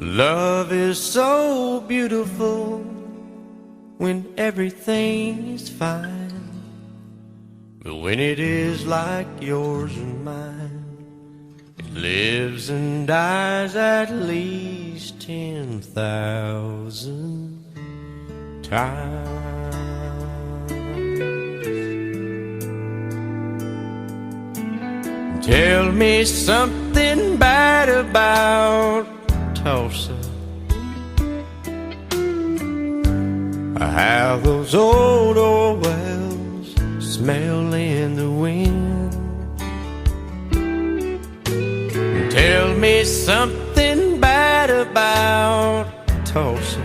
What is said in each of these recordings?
Love is so beautiful when everything's fine, but when it is like yours and mine, it lives and dies at least 10,000 times. Tell me something bad about Tulsa, how those old wells smell in the wind. Tell me something bad about Tulsa,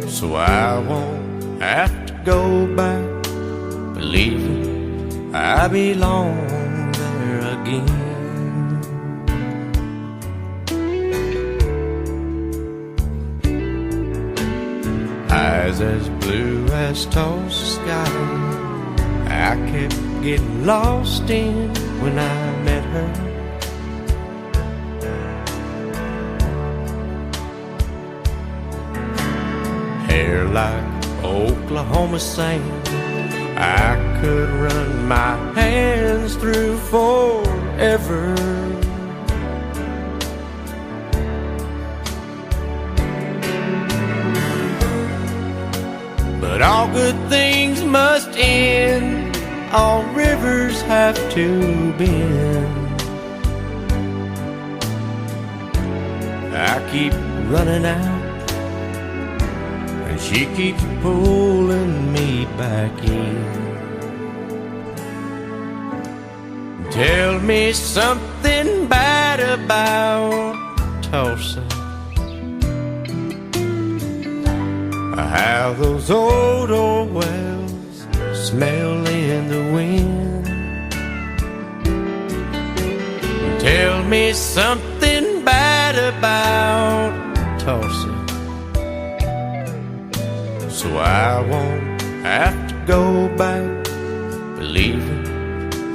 so I won't have to go back believing I belong there again. Eyes as blue as Tulsa sky, I kept getting lost in when I met her. Hair like Oklahoma sand, I could run my hands through forever. But all good things must end, all rivers have to bend. I keep running out, and she keeps pulling me back in. Tell me something bad about Tulsa, how those old wells smell in the wind. Tell me something bad about Tulsa, so I won't have to go back believing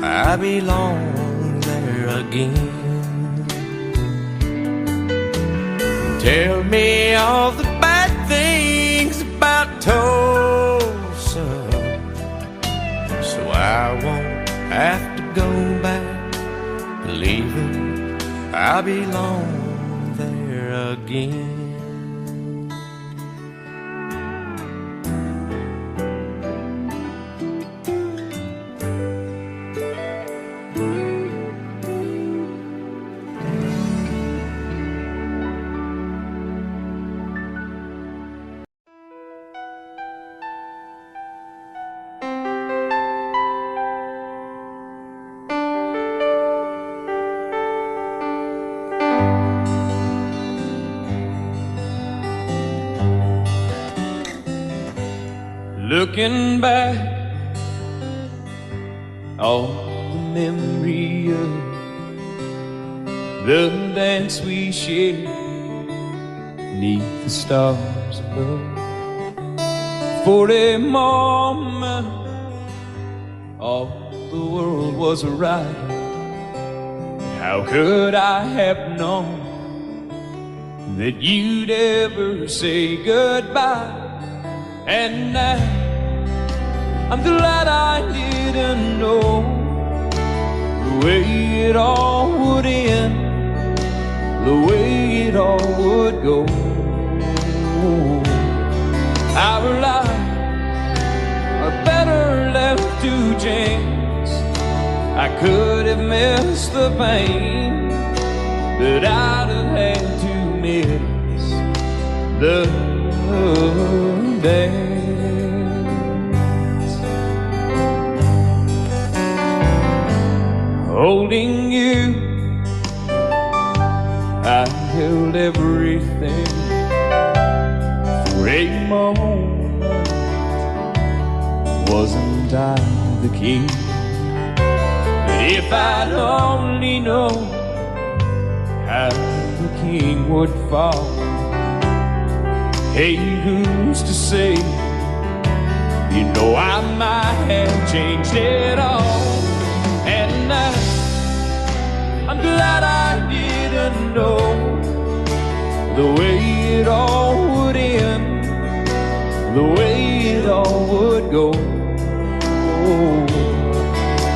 I belong there again. Tell me all the bad things about Tulsa, so I won't have to go back believing I belong there again. Looking back, all the memory of the dance we shared neath the stars above. For a moment, all the world was right. How could I have known that you'd ever say goodbye? And now I'm glad I didn't know the way it all would end, the way it all would go. Our lives are better left to chance. I could have missed the pain, but I'd have had to miss the dance. Holding you, I held everything. For a moment, wasn't I the king? But if I'd only known how the king would fall, hey, who's to say? You know I might have changed it all. And I'm glad I didn't know the way it all would end, the way it all would go.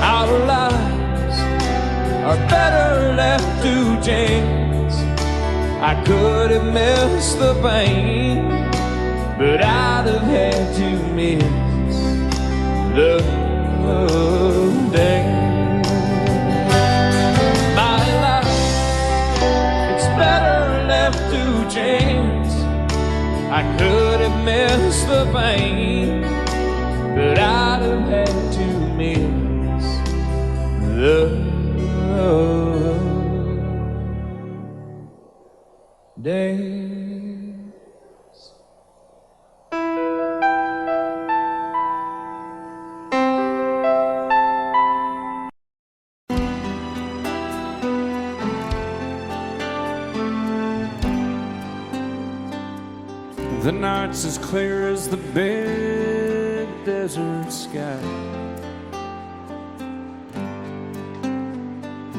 Our lives are better left to chance. I could have missed the pain, but I'd have had to miss the day. My life, it's better left to chance. I could have missed the pain, but I'd have had to miss the days. The night's as clear as the big desert sky,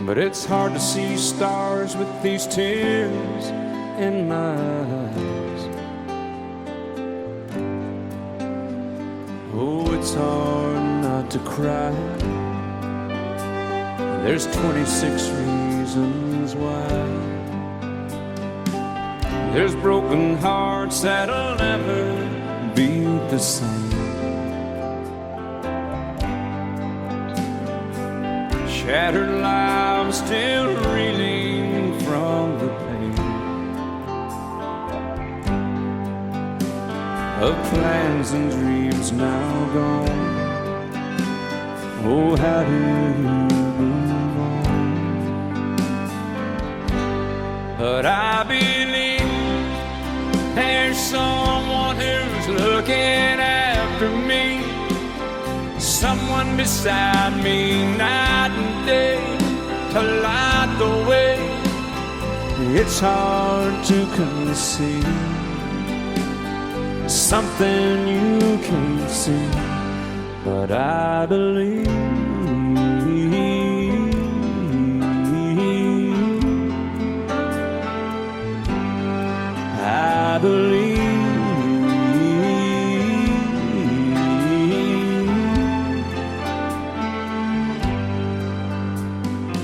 but it's hard to see stars with these tears in my eyes. Oh, it's hard not to cry. There's 26 reasons why. There's broken hearts that'll never beat the same. Shattered lives still reeling from the pain of plans and dreams now gone. Oh, how do you move on? But I believe there's someone who's looking after me, someone beside me night and day to light the way. It's hard to conceive something you can't see, but I believe. I believe.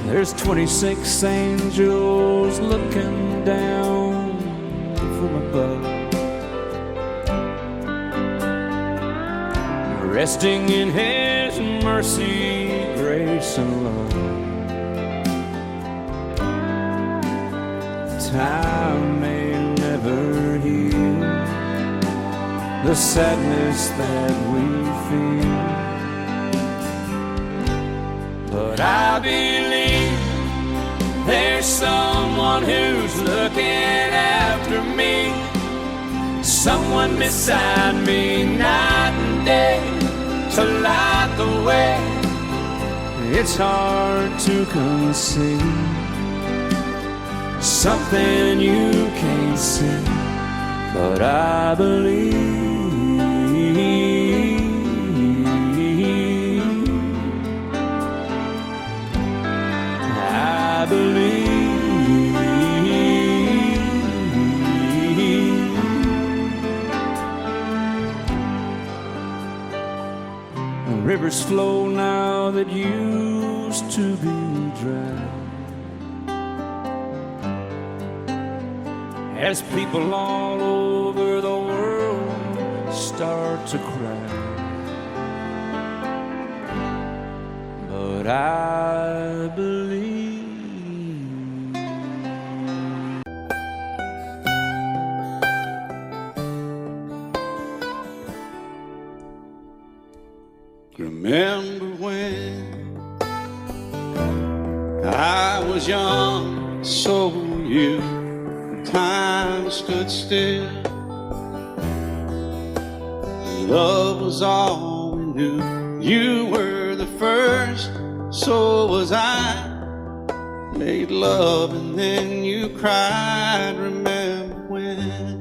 There's 26 angels looking down from above, resting in His mercy, grace, and love. Time may never heal the sadness that we feel, but I believe there's someone who's looking after me, someone beside me night and day to light the way. It's hard to conceive something you can't see, but I believe. I believe. Rivers flow now that used to be dry, as people all over the world start to cry. But I believe. Remember when I was young, so were you. Time stood still. Love was all we knew. You were the first, so was I. Made love and then you cried. Remember when?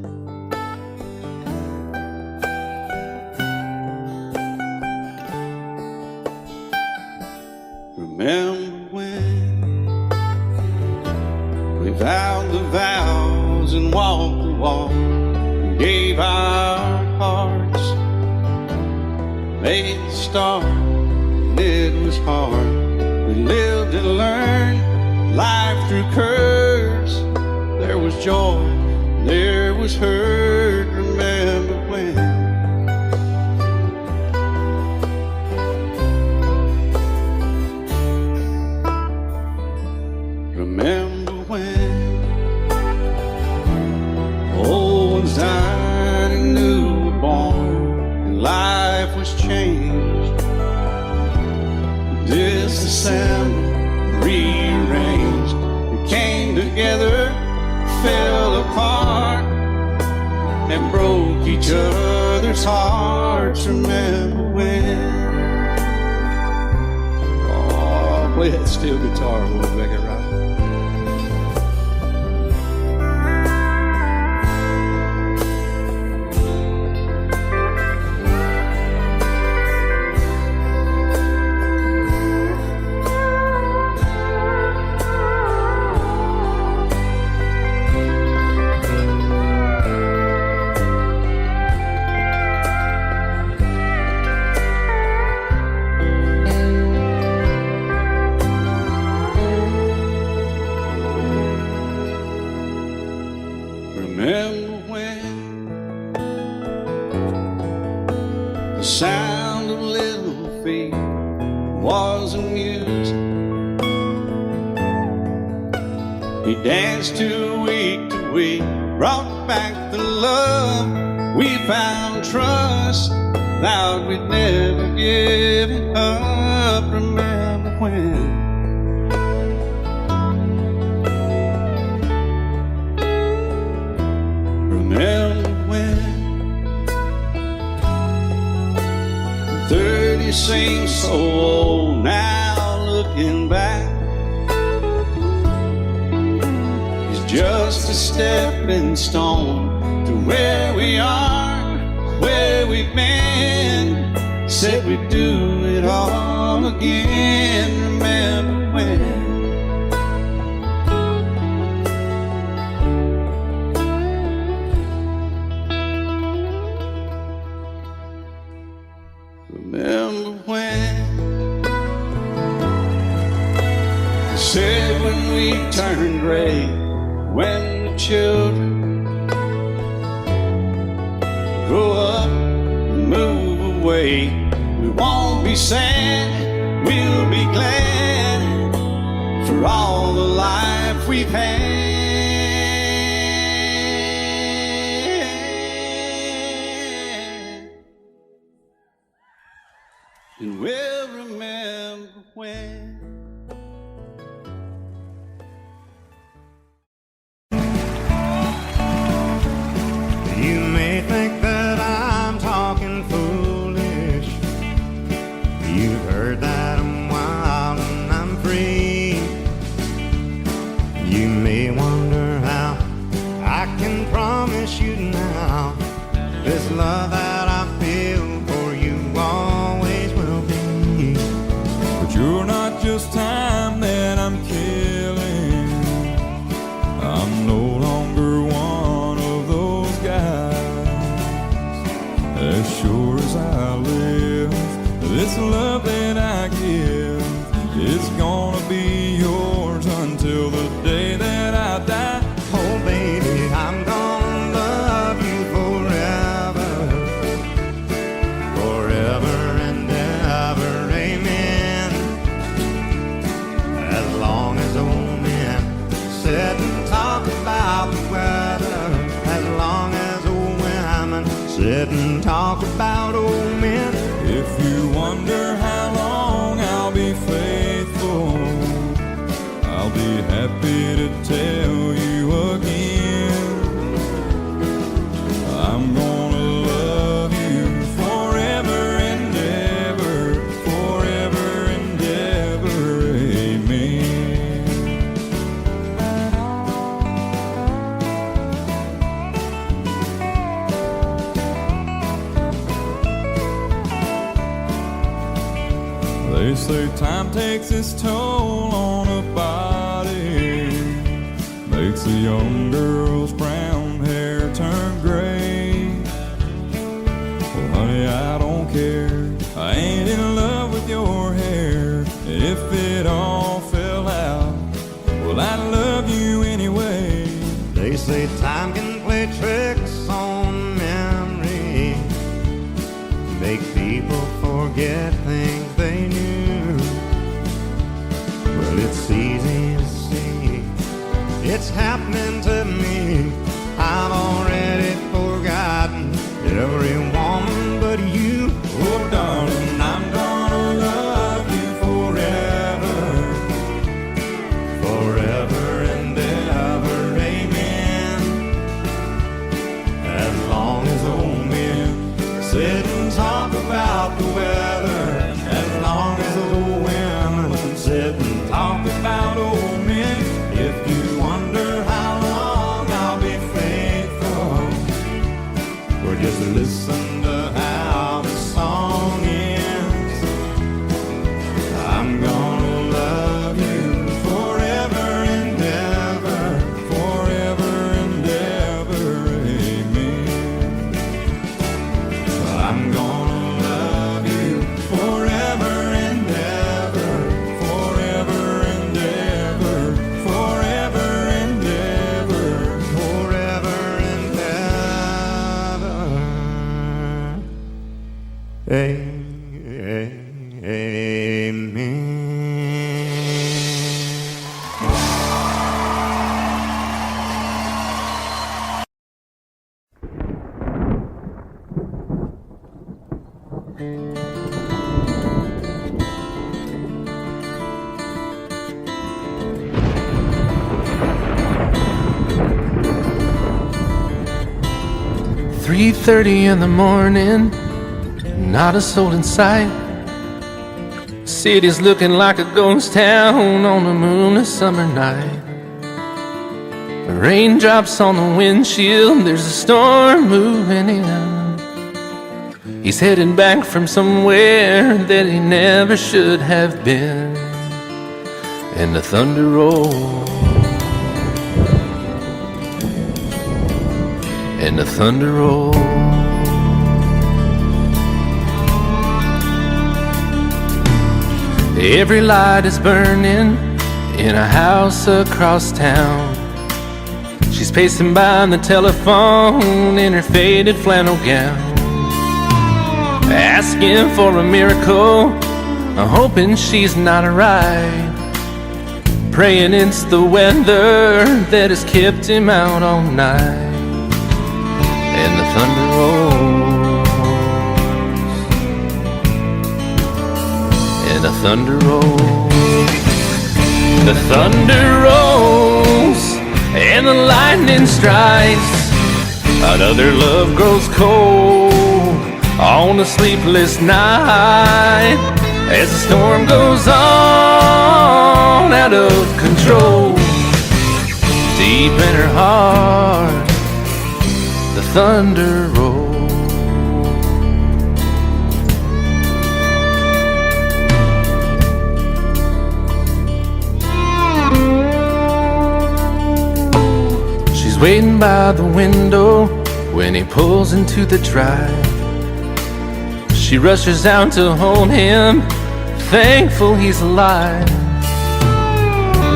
Remember when we vowed the vows and walked the walk, and gave our hearts, made the start, and it was hard. We lived and learned life through curves. There was joy, there was hurt. Remember when? Remember when old ones died and new were born, and life was changed. Disassembled, rearranged, we came together, fell apart, and broke each other's hearts. Remember when? Oh, play that steel guitar, we'll make it right. Remember when the sound of little feet was amusing? We danced to week, brought back the love. We found trust, vowed we'd never give it up. Remember when? Remember when 30 seems so old now, looking back. It's just a stepping stone to where we are, where we've been. Said we'd do it all again. Remember when? Remember when? Said when we turned gray, when the children grow up and move away, we won't be sad, we'll be glad for all the life we've had. And we'll remember when. You may think that I'm talking foolish. You've heard that I'm wild and I'm free. You may wonder how I can promise you now this love that I feel for you always will be. But you're not just time that I'm killing. I'm no longer one of those guys. As sure as I live, this love that I give is gonna be yours until the day that I die. Oh baby, I'm gonna love you forever, forever and ever, amen. As long as old men sit and talk about the weather, as long as old women sit and talk about old men. If you wonder how long I'll be faithful, I'll be happy to tell you again. I'm gonna love you forever and ever, forever and ever, amen. They say time takes its toll on a body, makes a young girl's brown love you anyway. They say time can play tricks on memory, make people forget things they knew. Well, it's easy to see, it's happening to me. I've already forgotten every woman but you. Oh, darling, I'm gonna love you forever, forever and ever, amen. As long as old men sit and talk about the weather, as long as old women sit and talk about old men. If you wonder how long I'll be faithful, or just listen to how the song ends, I'm gonna love you forever and ever, forever and ever, amen. I'm gonna love you forever and ever, forever and ever, forever and ever, Forever and ever. Amen. "3:30 in the morning, not a soul in sight. City's looking like a ghost town on a moonless summer night. Raindrops on the windshield, there's a storm moving in. He's heading back from somewhere that he never should have been. And the thunder rolls, and the thunder rolls. Every light is burning in a house across town. She's pacing by the telephone in her faded flannel gown, asking for a miracle, hoping she's not alright, praying it's the weather that has kept him out all night. And the thunder rolls, and the thunder rolls. The thunder rolls, and the lightning strikes. Another love grows cold on a sleepless night, as the storm goes on out of control. Deep in her heart, the thunder rolls. She's waiting by the window when he pulls into the drive. She rushes out to hold him, thankful he's alive.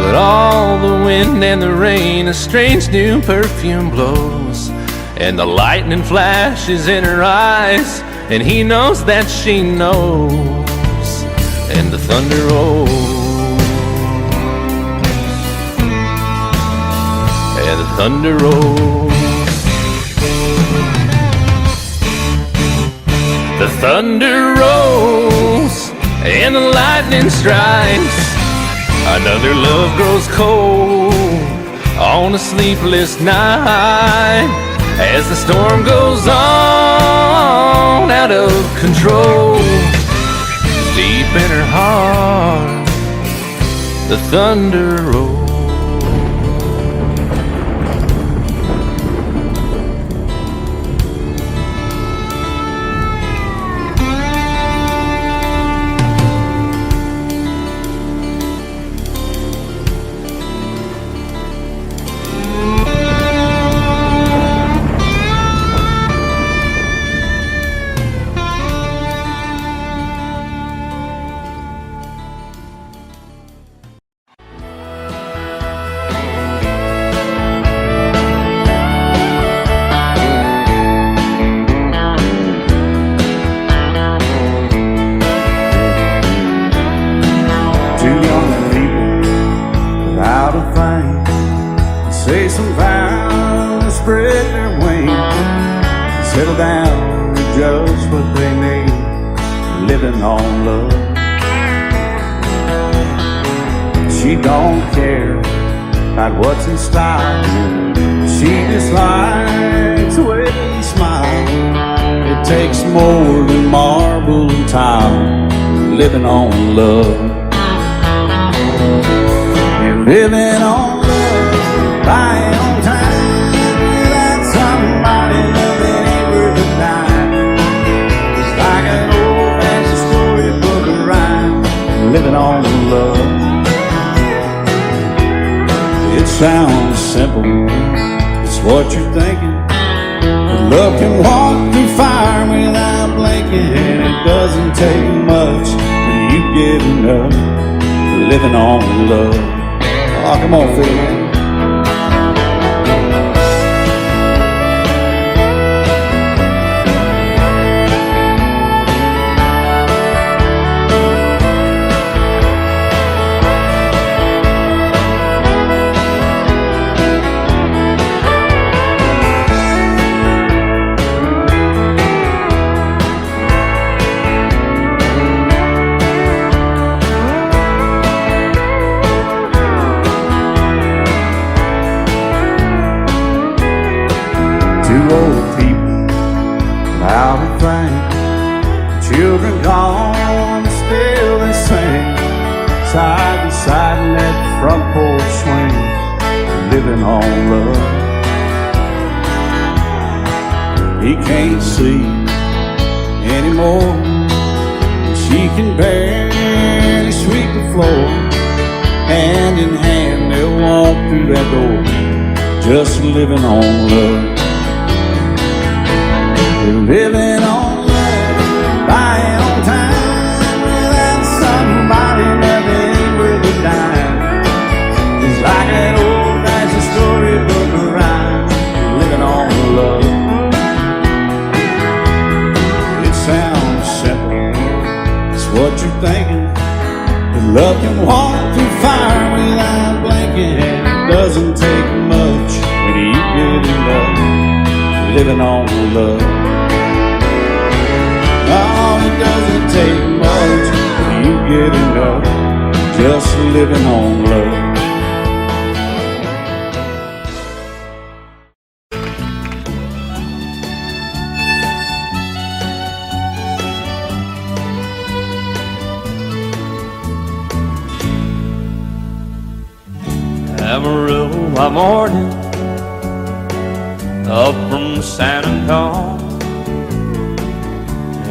But all the wind and the rain, a strange new perfume blows, and the lightning flashes in her eyes, and he knows that she knows. And the thunder rolls, and the thunder rolls. The thunder rolls, and the lightning strikes. Another love grows cold on a sleepless night, as the storm goes on out of control. Deep in her heart, the thunder rolls. say some vows, spread their wings, settle down to just what they need, living on love. She don't care about what's in style, she just likes the way you smile. It takes more than marble and tile, living on love. You're living on love, buying on time, without somebody that ain't worth a dime. It's like an old-fashioned storybook of rhyme, living on love. It sounds simple, it's what you're thinking. But love can walk through fire without blinking. It doesn't take much when you get enough, living on love. Oh, come on, Phil. Two old people, loud and frank, children gone, still they sing, side by side in that front porch swing, living on love. He can't see anymore, she can barely sweep the floor. Hand in hand they'll walk through that door, just living on love. You're living on love, buying on time, without somebody that ain't worth a dime. It's like an old-fashioned storybook of rhyme, living on love. It sounds simple, it's what you're thinking. But love can walk through fire without blinking. It doesn't take much when you get enough, living on love. Oh, it doesn't take much when you get enough, just living on love. Amarillo by morning, up from San Antonio.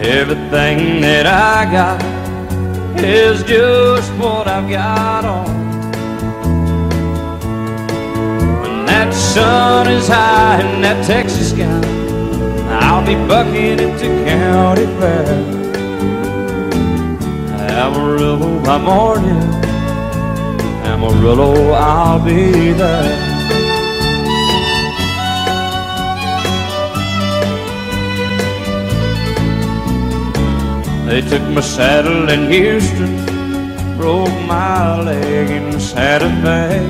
Everything that I got is just what I've got on. When that sun is high in that Texas sky, I'll be bucking into county fair. Amarillo by morning, Amarillo, I'll be there. They took my saddle in Houston, broke my leg in Santa Fe.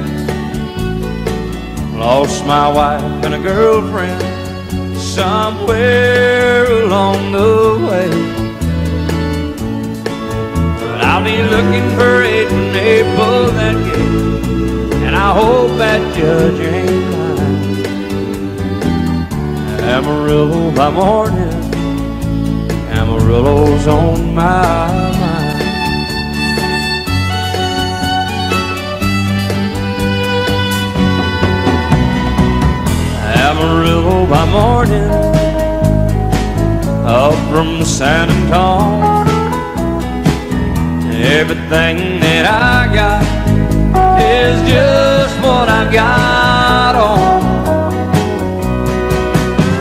Lost my wife and a girlfriend somewhere along the way. But I'll be looking for it when they pull that gate, and I hope that judge ain't lying. Amarillo by morning, Amarillo's on my mind. Amarillo by morning, up from San Antonio. Everything that I got is just what I've got on.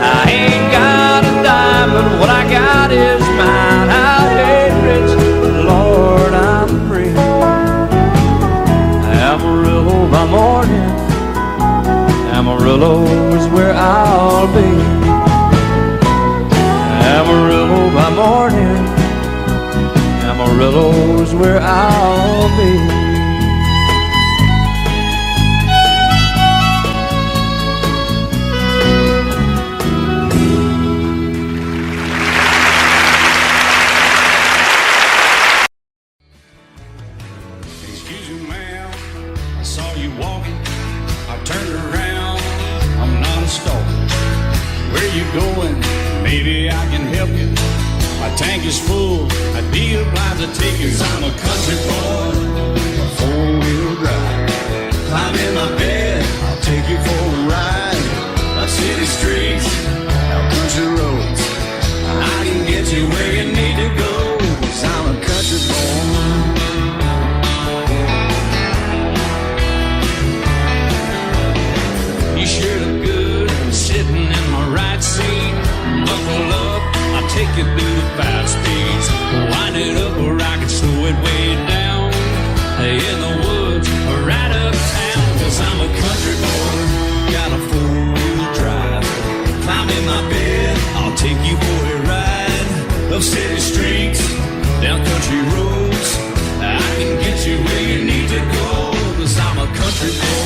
I ain't got a dime, but what I got is mine. I ain't rich, but Lord, I'm free. Amarillo by morning, Amarillo is where I'll be. Amarillo by morning, Amarillo is where I'll be. going, maybe I can help you. My tank is full, I'd be obliged to take you. 'Cause I'm a country boy, a four-wheel drive. Climb in my bed, I'll take you for a ride. Up city streets, out country roads, I can get you where you need to go. 'Cause I'm a country boy. You sure look good sitting in my right seat. Buckle up, I'll take you through the 5 speeds. Wind it up or I can slow it way down. In the woods or right uptown. 'Cause I'm a country boy, got a 4-wheel drive. Climb in my bed, I'll take you for a ride. Up city streets, down country roads, I can get you where you need to go. 'Cause I'm a country boy.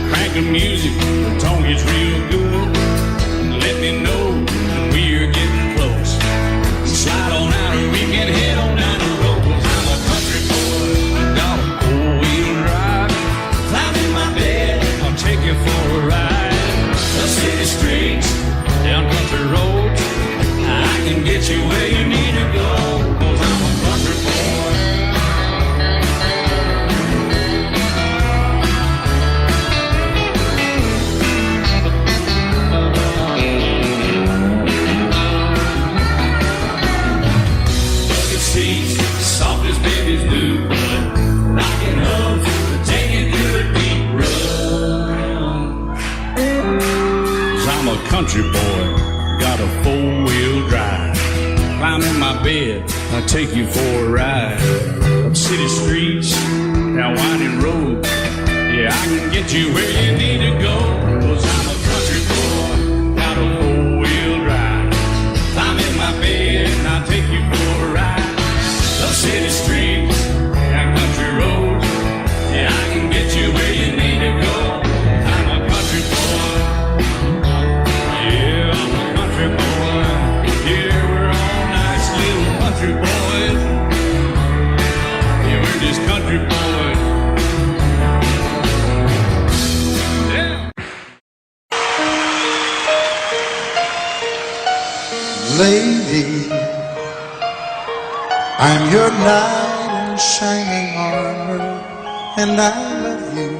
Crank the music, the tone gets real good. Let me know when we're getting close. Slide on out or we can head on down the road. 'Cause I'm a country boy, got a 4-wheel drive. Climb in my bed, I'll take you for a ride. Up city streets, down country roads, I can get you where you need to go. 'Cause I'm a country boy. Soft as babies do, but rocking up to take it through a deep run. 'Cause I'm a country boy, got a 4-wheel drive. Climb in my bed, I'll take you for a ride. Up city streets, down winding roads, yeah, I can get you where you need to go. 'Cause I'm a country boy, got a 4-wheel drive. Climb in my bed, and I'll take you for a ride. Up city streets, down country roads, yeah, I can get you where you need to go. I'm a country boy, yeah, I'm a country boy. Yeah, we're all nice little country boys. Yeah, we're just country boys. Yeah. Lady, I'm your knight in shining armor, and I love you.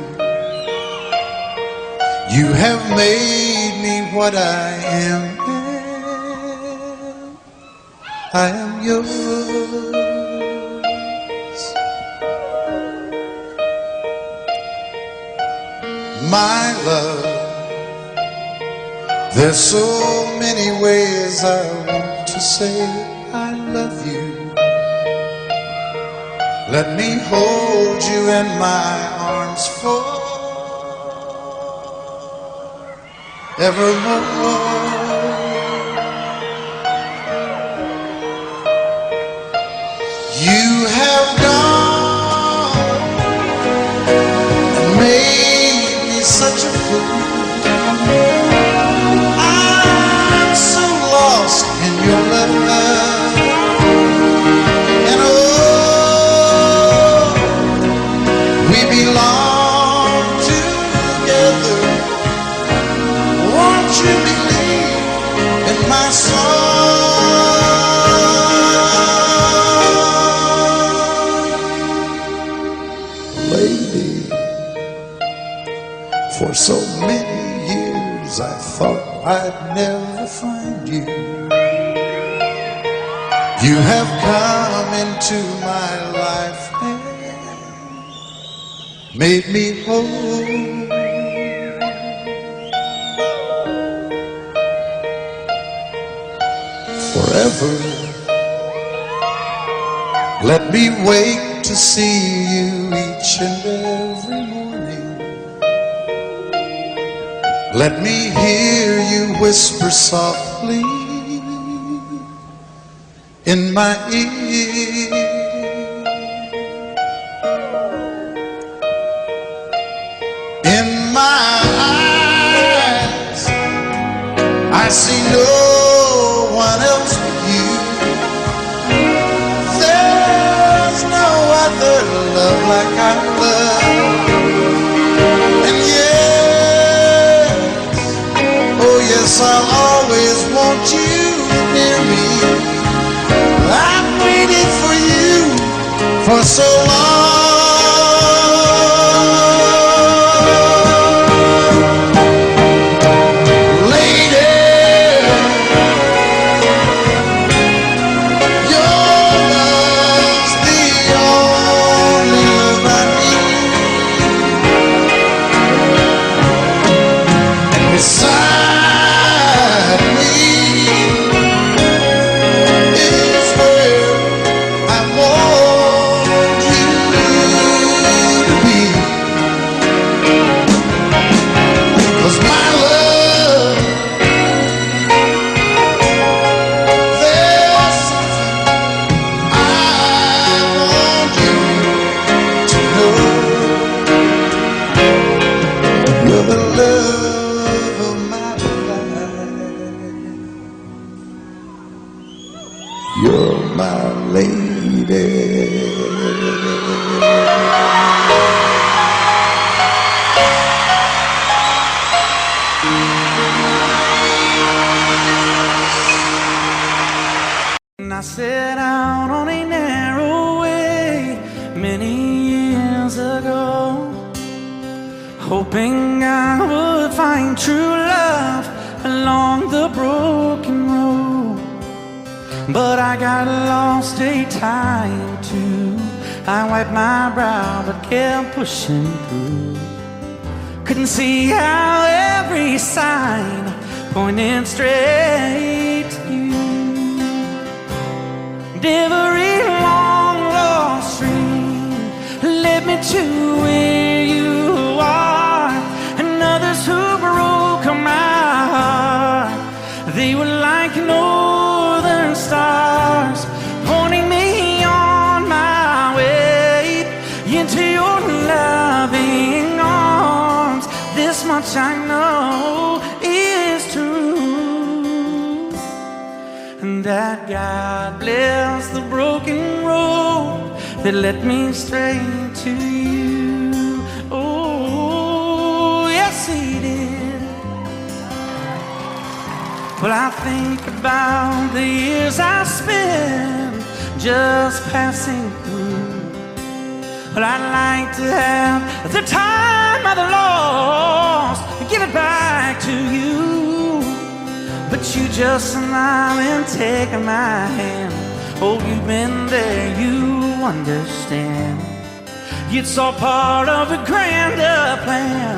You have made me what I am. I am yours. My love, there's so many ways I want to say I love you. Let me hold you in my arms forevermore. You have gone and made me such a fool. I'm so lost in your love. Belong together. Won't you believe in my song? Lady, for so many years I thought I'd never find you. You have come into my life, made me whole. Forever, let me wake to see you each and every morning. Let me hear you whisper softly in my ear. In my eyes, I see no one else but you. There's no other love like our love. And yes, oh yes, I'll always want you near me. I've waited for you for so long. Beside me is where I want you to be. 'Cause my love, there's something I want you to know. You're the love of my life. You're my lady. And I set out on a narrow way many years ago, hoping I would find true love along the broken road. But I got lost a time or two. I wiped my brow but kept pushing through. Couldn't see how every sign pointed straight to you. Every long lost stream led me to where you are, and others who broke my heart, they were like northern stars, pointing me on my way into your loving arms. This much I know is true, and that God bless the broken road that led me straight to you. Oh, yes, He did. Well, I think about the years I spent just passing through. Well, I'd like to have the time I've lost, give it back to you. But you just smile and take my hand. Oh, you've been there, you understand. It's all part of a grander plan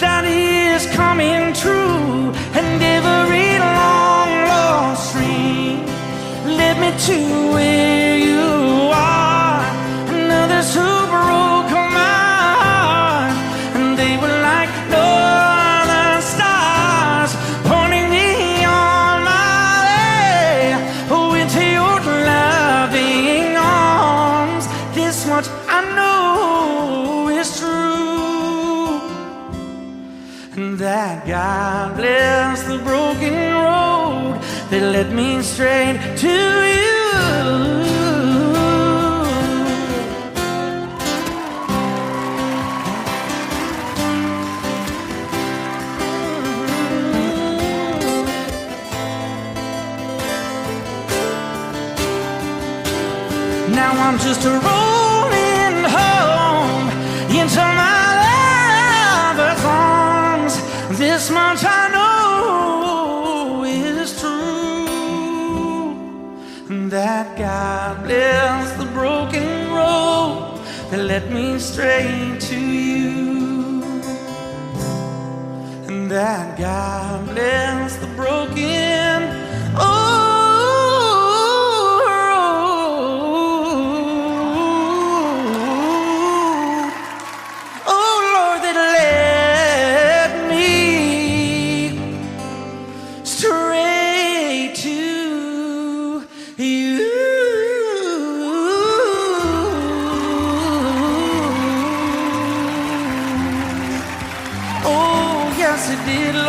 that is coming true. And every long lost stream led me to where you are, and others who broke my heart, and they were like northern stars, pointing me on my way, oh, into your loving arms. This much I know is true, and that God bless the broken road that led me straight to you. Now I'm just rolling home into my lover's arms. This much I know is true, that God bless the broken road that led me straight to you, and that God bless the broken road. Oh Lord, that led me Patsy did, Lord.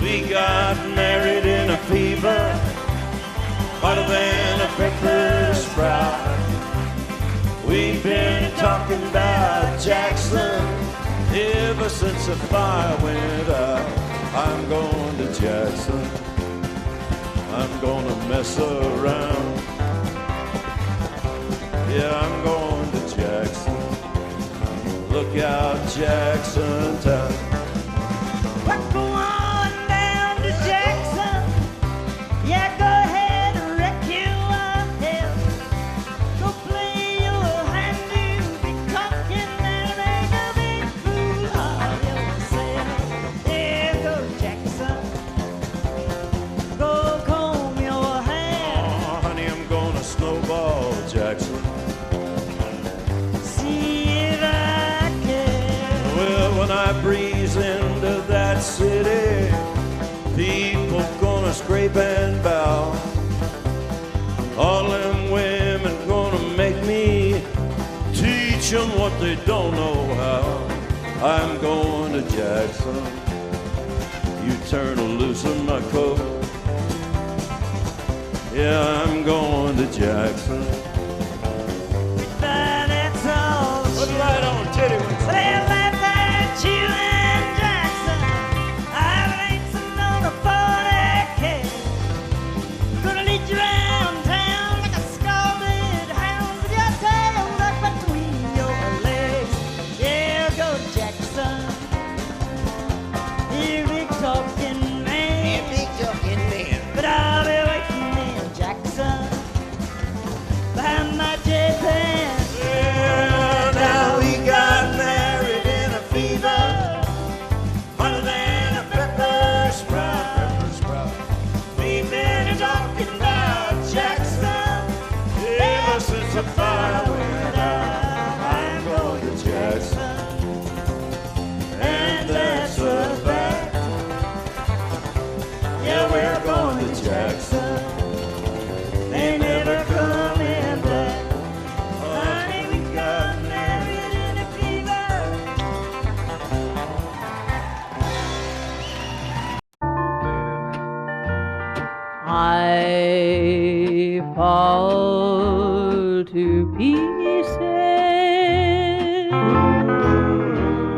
We got married in a fever, hotter than a pepper sprout. We've been talking about Jackson ever since the fire went out. I'm going to Jackson, I'm gonna mess around. Yeah, I'm going to Jackson. Look out, Jackson town. We're going down to Jackson. Yeah, go ahead and wreck yourself. Go play your hand, you be cocking and make a big fool of yourself. Yeah, go Jackson. Go comb your hair. Oh, honey, I'm gonna snowball Jackson. See if I can. Well, when I breeze into that city, people gonna scrape and bow. All them women gonna make me teach them what they don't know how. I'm going to Jackson. You turn loose in my coat. Yeah, I'm going to Jackson. But that's all. Put it right on, titty wings. Well, that's that you and Jackson. I've racing on a 40K. Gonna lead you around town like a scalded hound with your tail tucked between your legs. Yeah, go Jackson. You big talking man. But I'll be waiting in Jackson behind my J-Pan. Well, now we got married in a fever, hotter than a pepper sprout. We've been talking about Jackson ever since the fire went out. I'm going to Jackson, and that's a fact. Yeah, we're going to Jackson. They never coming back. Honey, we got married in a fever. I fall to pieces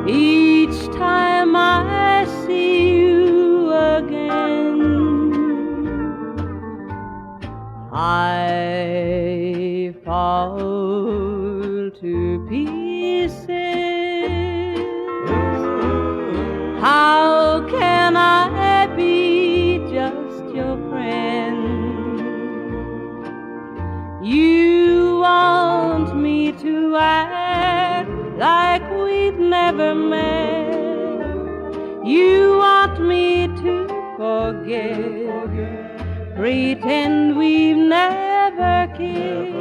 each time I see you again. I fall to pieces. How can I be just your friend? You want me to act like we've never met. You want me to forget, pretend we've never kissed.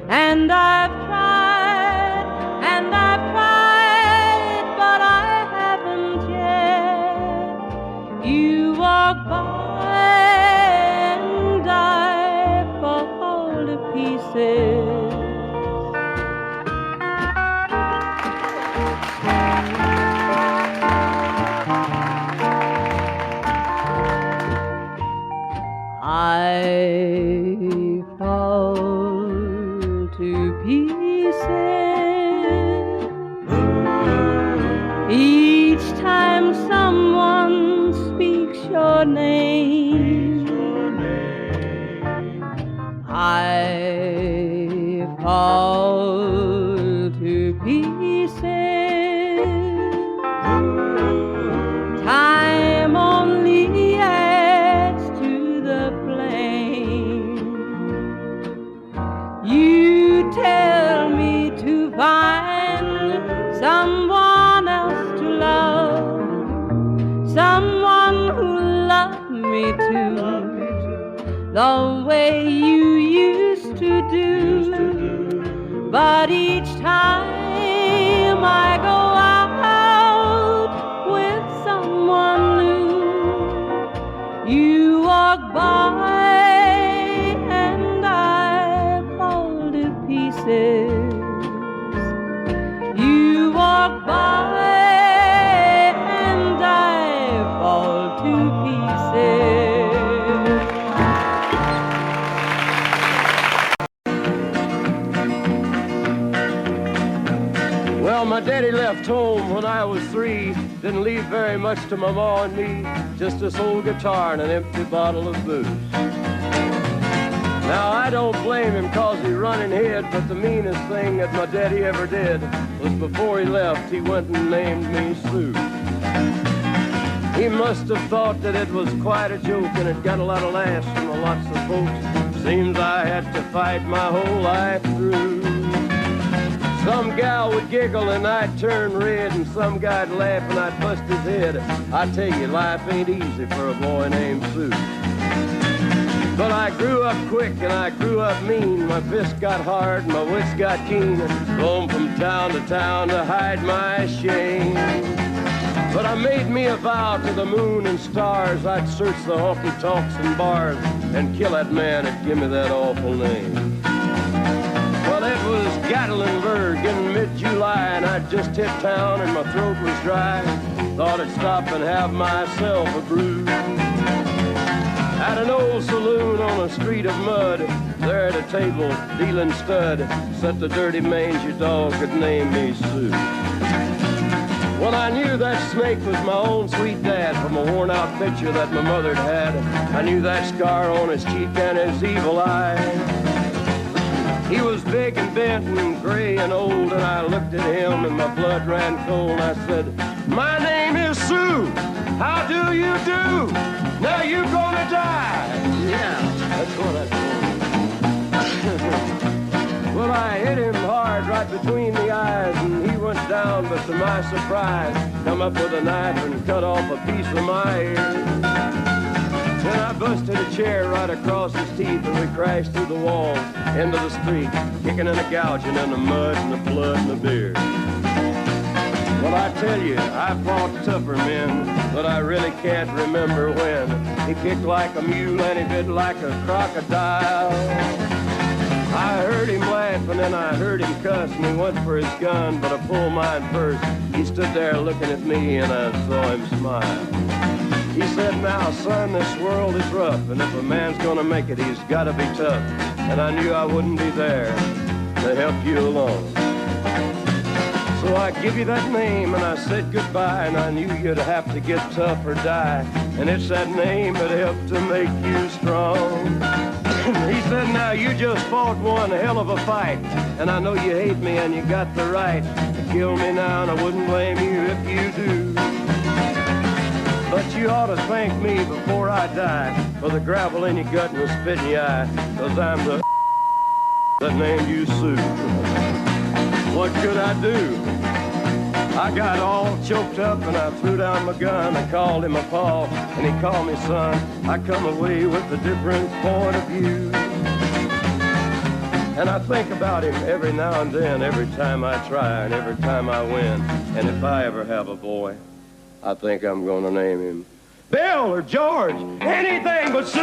And I've tried, but I haven't yet. You walk by and I fall to pieces. I fall to pieces each time someone speaks your name. I fall to pieces. Time only adds to the flame. You tell me to find someone else to love, someone who loved me too, the way you used to do. But each time I go out with someone new, you walk by and I left home when I was 3, didn't leave very much to my ma and me, just this old guitar and an empty bottle of booze. Now, I don't blame him 'cause he run and hid, but the meanest thing that my daddy ever did was before he left, he went and named me Sue. He must have thought that it was quite a joke and it got a lot of laughs from lots of folks. Seems I had to fight my whole life through. Some gal would giggle and I'd turn red, and some guy'd laugh and I'd bust his head. I tell you, life ain't easy for a boy named Sue. But I grew up quick and I grew up mean. My fists got hard and my wits got keen. Roam from town to town to hide my shame. But I made me a vow to the moon and stars, I'd search the honky-tonks and bars and kill that man that give me that awful name. Well, it was Gatlinburg in mid-July, and I'd just hit town and my throat was dry. Thought I'd stop and have myself a brew. At an old saloon on a street of mud, there at a table, dealing stud, sat the dirty mangy dog that named me Sue. Well, I knew that snake was my own sweet dad from a worn-out picture that my mother'd had. I knew that scar on his cheek and his evil eye. He was big and bent and gray and old, and I looked at him and my blood ran cold. I said, "My name is Sue. How do you do? Now you gonna die." Yeah, that's what I told him. Well, I hit him hard right between the eyes, and he went down, but to my surprise, come up with a knife and cut off a piece of my ear. Then I busted a chair right across his teeth, and we crashed through the walls into the street, kicking and a gouging in the mud and the blood and the beer. Well, I tell you, I fought tougher men, but I really can't remember when. He kicked like a mule and he bit like a crocodile. I heard him laugh and then I heard him cuss, and he went for his gun, but I pulled mine first. He stood there looking at me and I saw him smile. He said, "Now, son, this world is rough, and if a man's gonna make it, he's gotta be tough." And I knew I wouldn't be there to help you along. So I give you that name and I said goodbye, and I knew you'd have to get tough or die. And it's that name that helped to make you strong. He said, "Now you just fought one hell of a fight, and I know you hate me and you got the right to kill me now, and I wouldn't blame you if you do. But you ought to thank me before I die for the gravel in your gut and the spit in your eye, 'cause I'm the that named you Sue." What could I do? I got all choked up and I threw down my gun. I called him a paw and he called me son. I come away with a different point of view. And I think about him every now and then, every time I try and every time I win. And if I ever have a boy, I think I'm gonna name him Bill or George, anything but Sue.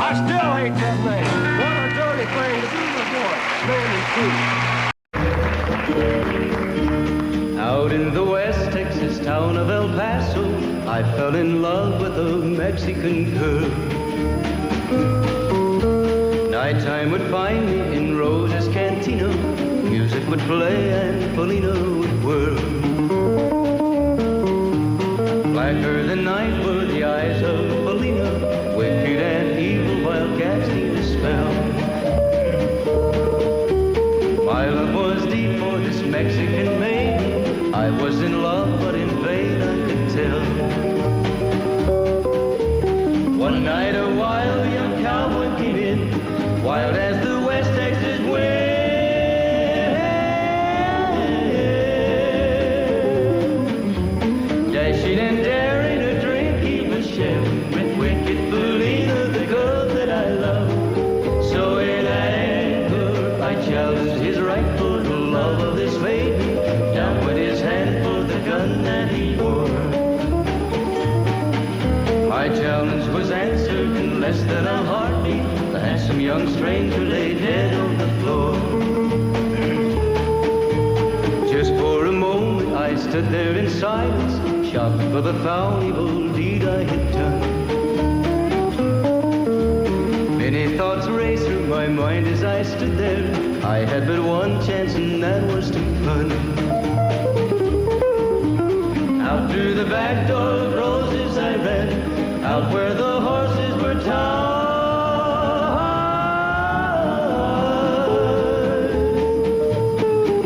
I still hate that name. What a dirty thing to do to a boy. Name him Sue. Out in the West Texas town of El Paso, I fell in love with a Mexican girl. Nighttime would find me in Rose's Cantina. Music would play and Polina would whirl. Blacker than night were the eyes of Polina, wicked and evil while casting a spell. My love was deep for this Mexican maiden. I was in love, but in vain I could tell. One night a wild young cowboy came in, wild as the West Texas wind. Dashing and daring a drink he was sharing with wicked Polina, the girl that I love. So in anger I challenged his right for the love of this maiden. Down went his hand for the gun that he wore. My challenge was answered in less than a heartbeat. The handsome young stranger lay dead on the floor. Just for a moment I stood there in silence, shocked for the foul evil deed I had done. Many thoughts raced through my mind as I stood there. I had but one chance and that was to run. Out through the back door of roses I ran, out where the horses were tied.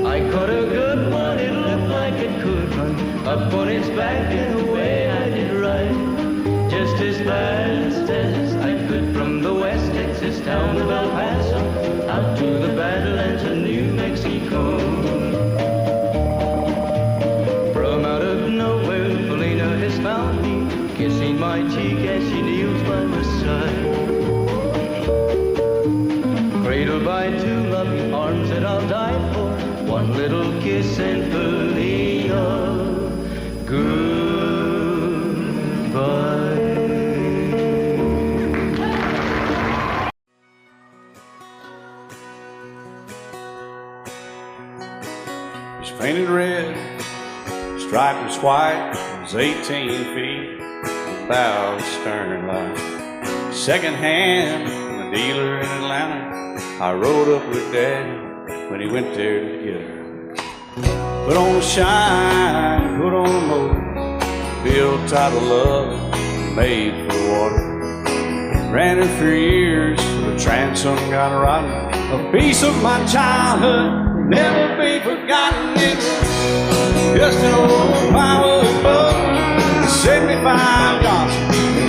I caught a good one, it looked like it could run up on its back in the way I did ride, just as fast as I could from the West Texas town of El Paso out to the Badlands of New Mexico. From out of nowhere, Felina has found me, kissing my cheek as she kneels by my side. Cradled by two loving arms that I'll die for, one little kiss and Felina, goodbye. It's painted red, striped was white, it was 18 feet, about stern line. Second hand from a dealer in Atlanta, I rode up with Daddy when he went there to get her. Put on the shine, put on the motor, built out of love, made for the water. Ran her for years, the transom got rotten. A piece of my childhood, never be forgotten. It's just an old firewood boat, 75 Johnson,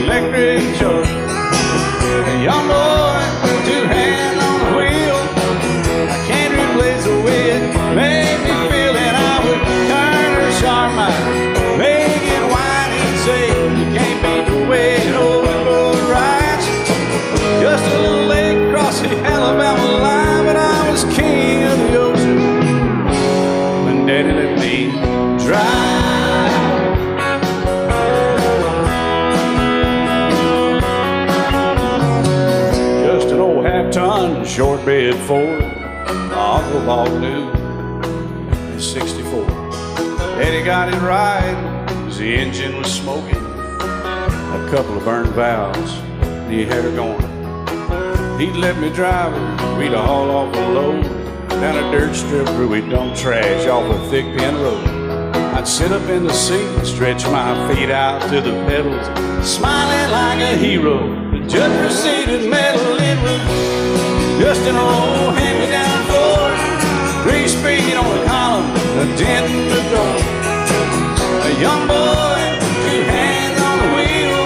electric choke. A young boy, two hands on the wheel. I can't replace the way it made me feel that I would turn her sharp mind, make it wide and say you can't beat the way an old road rides. Just a little lake across the Alabama line, but I was king of the ocean when Daddy let me drive. Just an old half-ton short bed Ford my uncle bought new in '64. Daddy got it right, cause the engine was smoking, a couple of burned valves, and he had her going. He'd let me drive her, we'd haul off a load down a dirt strip where we'd dump trash off a thick pin road. I'd sit up in the seat and stretch my feet out to the pedals, smiling like a hero. The judge proceeded metal, it was just an old hand-me-down Ford, 3-speed on the column, a dent in the door. A young boy, two hands on the wheel.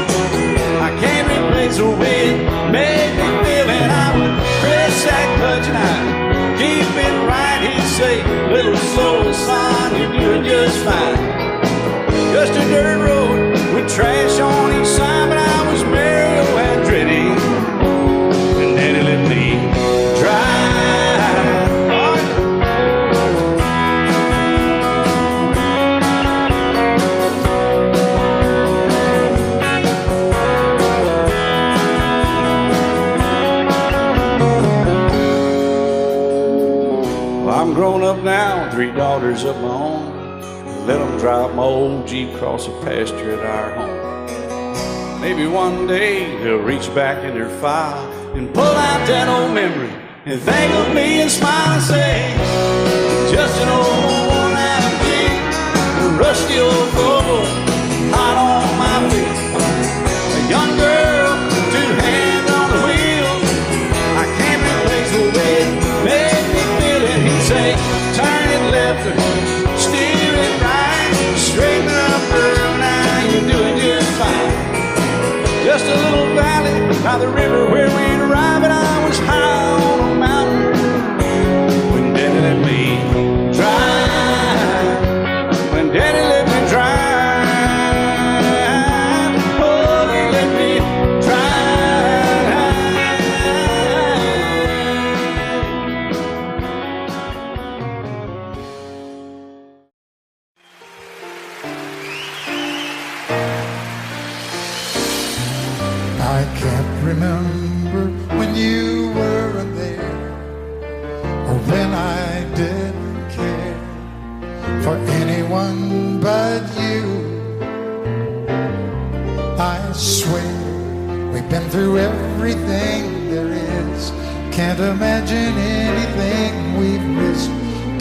I can't replace the way it made me feel, and I would press that clutch and I'd keep it right. He'd say, little slow, son, you're doing just fine. Just a dirt road with trash on each side, but I was Mario Andretti, and Daddy let me drive. I'm grown up now, 3 daughters of my own. Let them drive my old Jeep across the pasture at our home. Maybe one day they'll reach back in their file and pull out that old memory and think of me and smile and say, just an old worn-out Jeep, a rusty old Volvo, hot on my feet. A young girl, 2 hands on the wheel. I can't replace the way it made me feel it. He'd say, turn it left or steer it right, straighten up, girl, now you're doing just fine. Just a little valley by the river where we'd arrive, and I was high on a mountain when Daddy let me drive. When Daddy let me drive, oh, he let me I can't remember when you weren't there, or when I didn't care for anyone but you. I swear we've been through everything there is. Can't imagine anything we've missed.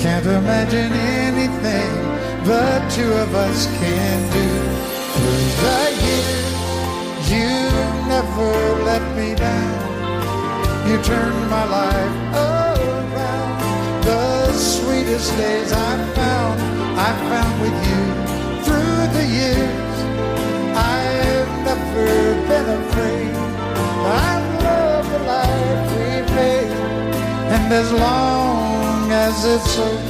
Can't imagine anything the two of us can do. Through the years, you never let me down. You turned my life around. The sweetest days I found with you. Through the years, I've never been afraid. I love the life we made, and as long as it's okay,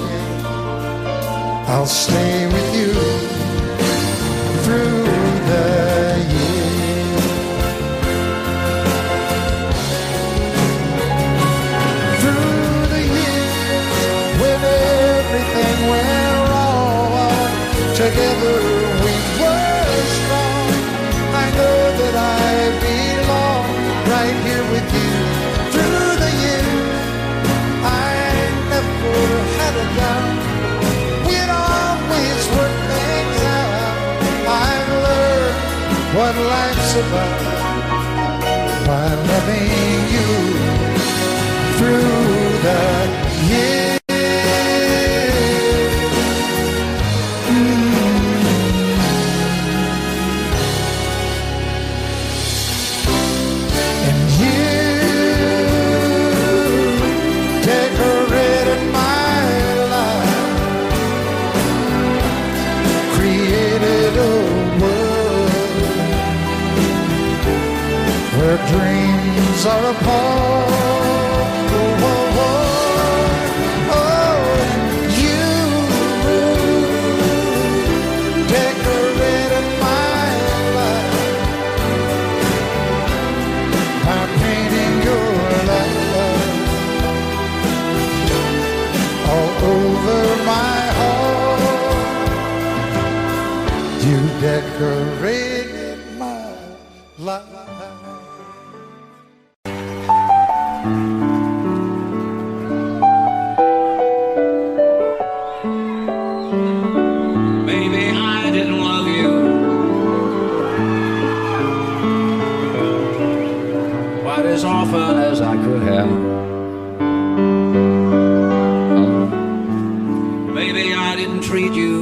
I'll stay with you through the years. Through the years, when everything went wrong, together we were strong. I know that I belong right here with you. Through the years, I never had a doubt. We'd always work things out. I've learned what life's about by loving you through the years. Dreams are apart. Oh, oh, oh, oh, you decorated my life by painting your love all over my heart. You decorated my life. As often as I could have. Maybe I didn't treat you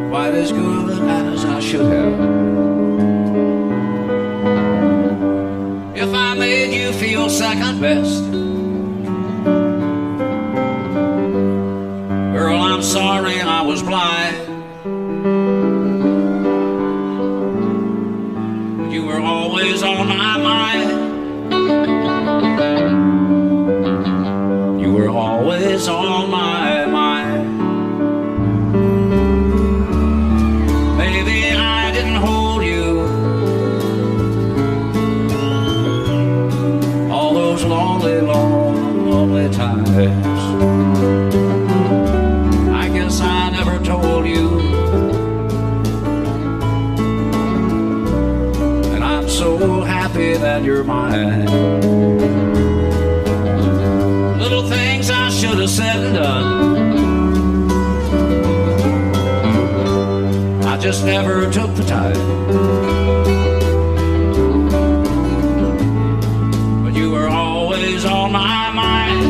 quite as good as I should have. If I made you feel second best, girl, I'm sorry I was blind. Always on my mind. You were always on my mind. Maybe I didn't hold you all those lonely, lonely times. I guess I never told you. So happy that you're mine. Little things I should have said and done, I just never took the time. But you were always on my mind.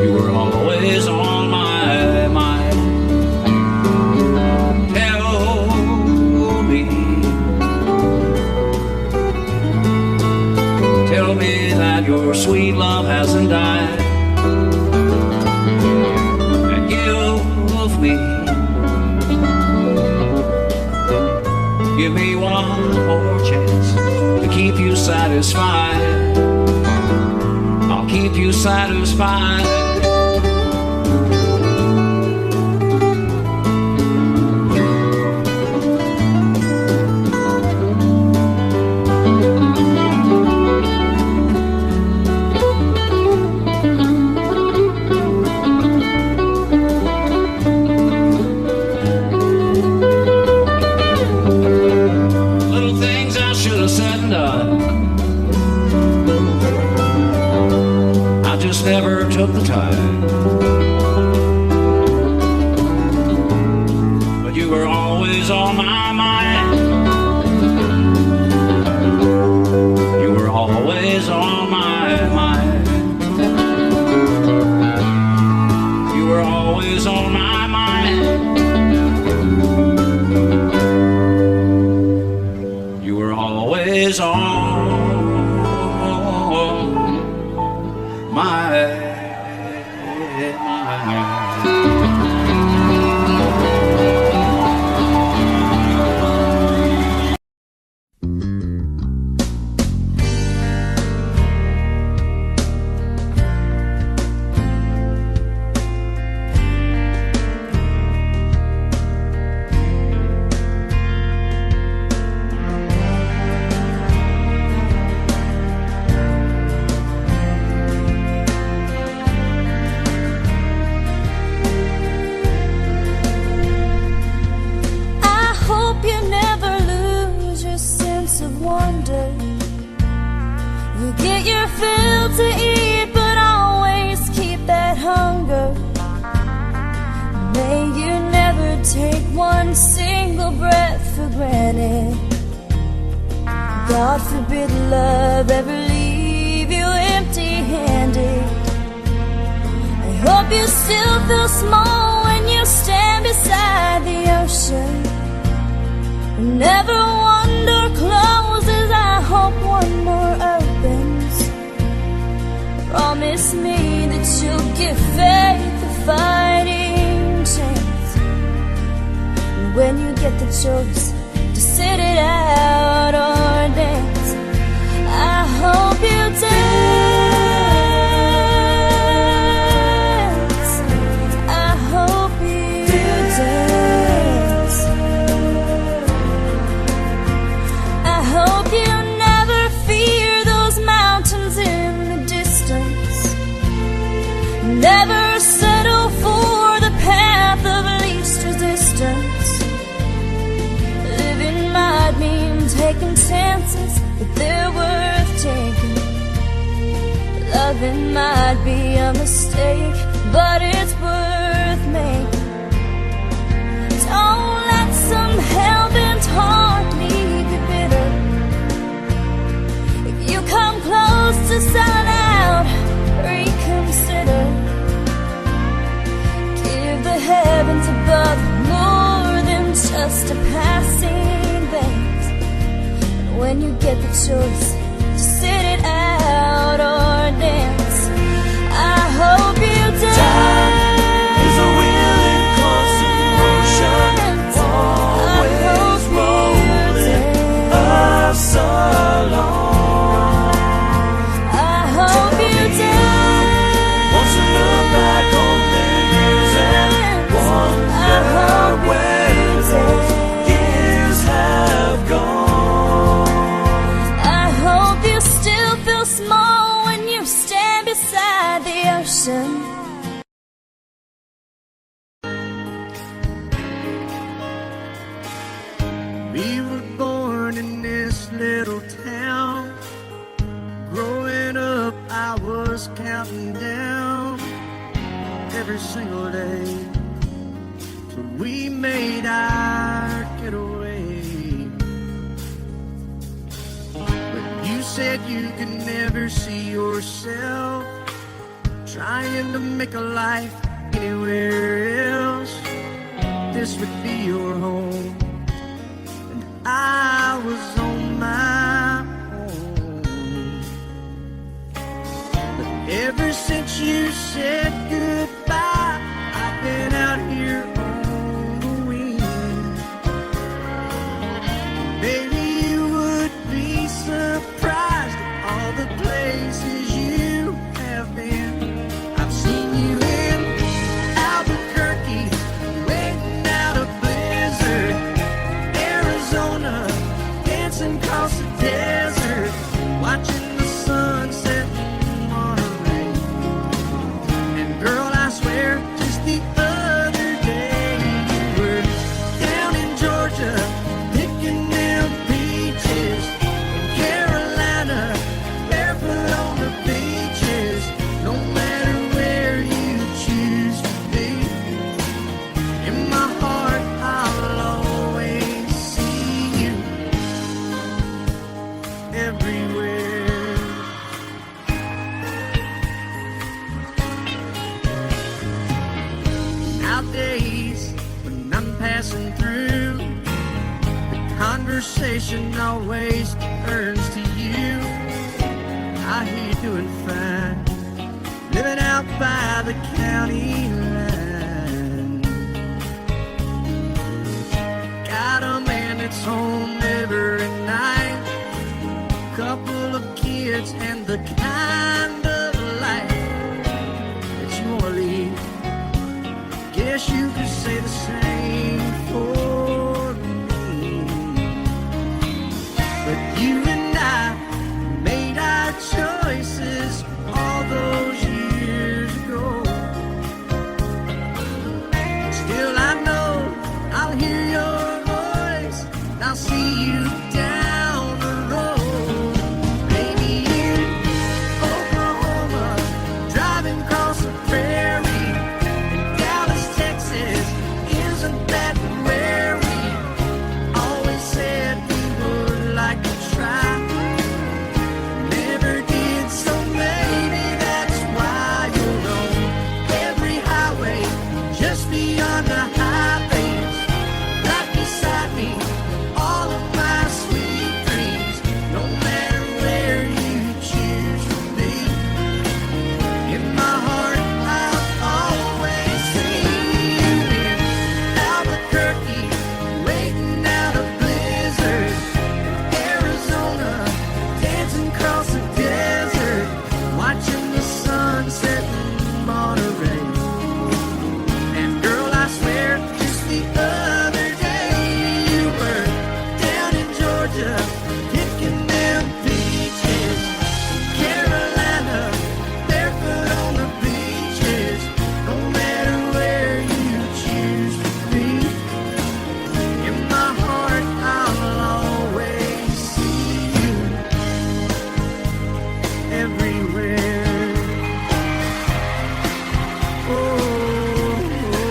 You were always on my mind. Tell me that your sweet love hasn't died, and give me one more chance to keep you satisfied. I'll keep you satisfied. Never took the time, but you were always on my mind. You were always on my mind. is on my mind. Take one single breath for granted. God forbid love ever leave you empty-handed. I hope you still feel small when you stand beside the ocean. Whenever one door closes, I hope one more opens. Promise me that you'll give faith a fighting chance. When you get the choice to sit it out or dance, I hope you dance. I hope you dance. I hope you never fear those mountains in the distance. Never settle for the path of least resistance. Might mean taking chances, but they're worth taking. Loving might be a mistake, but it's worth making. Don't let some hell-bent heart leave you bitter. If you come close to selling out, reconsider. Give the heavens above more than just a passing. When you get the choice to sit it out or dance, I hope you dance. Time is a willing constant motion, always rolling us along. I hope you dance. Once you look back on the years and wonder where those years have gone. Small when you stand beside the ocean. We were born in this little town. Growing up, I was counting down every single day till we made our getaway. You said you could never see yourself trying to make a life anywhere else. This would be your home, and I was on my own. But ever since you said goodbye, I've been out here on the wing. Baby, you would be surprised at all the places you have been. I've seen you in Albuquerque, waiting out a blizzard, Arizona, dancing across the desert, watching the sunset in Monterey. And girl, I swear, just the other day you were down in Georgia, picking them peaches. Carolina, barefoot on the beaches. No matter where you choose to be, in my heart I'll always see you everywhere. conversation always turns to you. I hear you doing fine, living out by the county line. Got a man that's home every night, couple of kids and the kind of life that you wanna lead. Guess you could say the same for me. But you and I made our choices all those years ago. Still I know I'll hear your voice and I'll see you down the road. Maybe in Oklahoma, driving across the prairie. In Dallas, Texas, isn't that where we always said we would like to try? Never did, so maybe that's why you'll know every highway just beyond the highways, right beside me, all of my sweet dreams. No matter where you choose to be, in my heart I'll always see you. In Albuquerque, waiting out a blizzard. Arizona, dancing across the desert, watching the sunset in Monterey. And girl, I swear, just the other day you were down in Georgia, picking them peaches. Carolina, barefoot on the beaches. No matter where you choose to be, in my heart I'll always see you everywhere. Oh, oh, oh.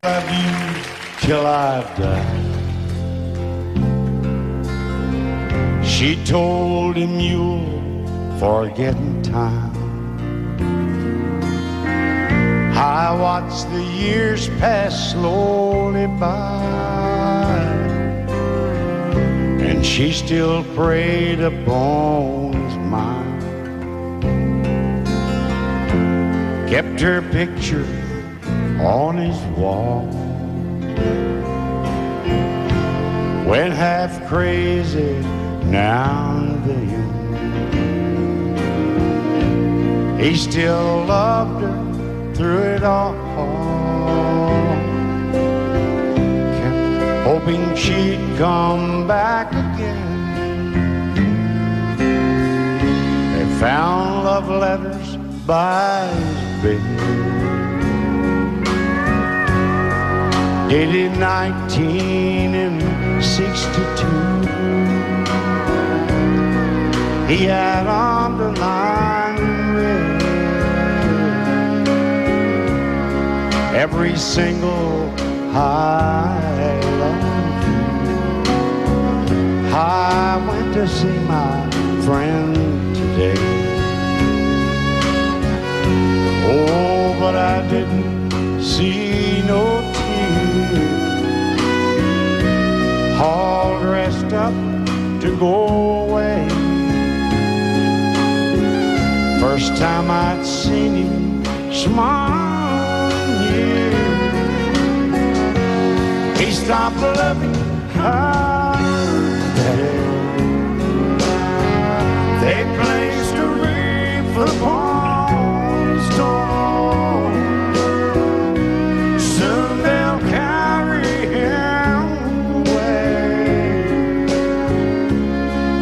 Love you till I die. She told him you'll forget in time. I watched the years pass slowly by, and she still preyed upon his mind. Kept her picture on his wall. Went half crazy now and then. He still loved her through it all. Kept hoping she'd come back again. They found love letters by his bed, dated 1962. He had underlined in red every single I love you. I went to see my friend today. Oh, but I didn't see no tears, all dressed up to go away. First time I'd seen him smile in years. He stopped loving her that they placed a wreath upon his door. Soon they'll carry him away.